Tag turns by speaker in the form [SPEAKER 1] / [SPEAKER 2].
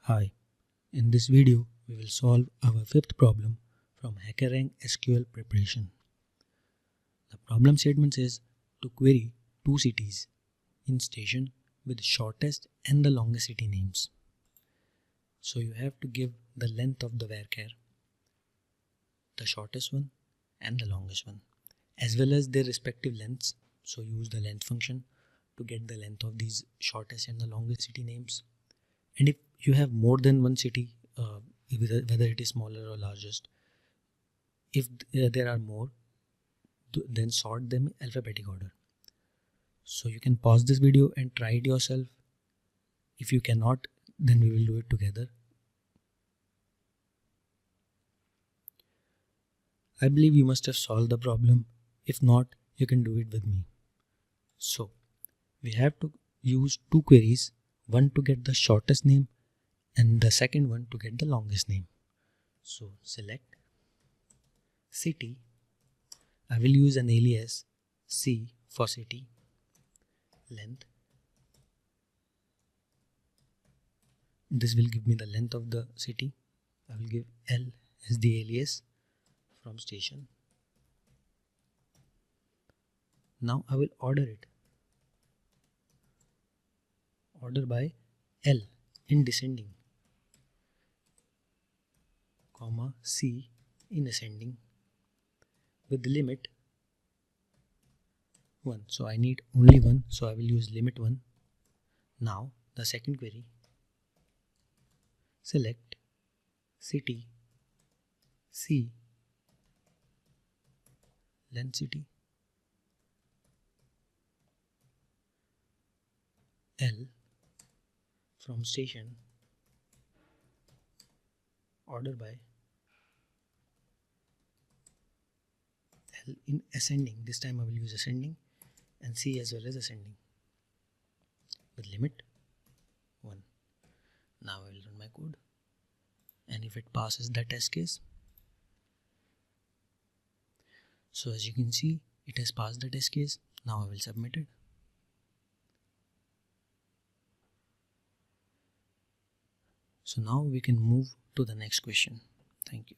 [SPEAKER 1] Hi, in this video we will solve our fifth problem from Hackerrank SQL preparation. The problem statement says to query two cities in station with shortest and the longest city names. So you have to give the length of the varchar, the shortest one and the longest one, as well as their respective lengths. So use the length function to get the length of these shortest and the longest city names. And if you have more than one city, whether it is smaller or largest, if there are more, then sort them in alphabetic order. So you can pause this video and try it yourself. If you cannot, then we will do it together. I believe you must have solved the problem. If not, you can do it with me. So we have to use two queries, one to get the shortest name and the second one to get the longest name. So select city. I will use an alias C for city. Length. This will give me the length of the city. I will give L as the alias from station. Now I will order it. Order by L in descending, comma C in ascending with the limit 1. So I need only 1, so I will use limit 1. Now the second query, select city C, length city, L from station, order by L in ascending. This time I will use ascending and C as well as ascending with limit 1. Now I will run my code, and if it passes the test case, so as you can see, it has passed the test case. Now I will submit it. So now we can move to the next question. Thank you.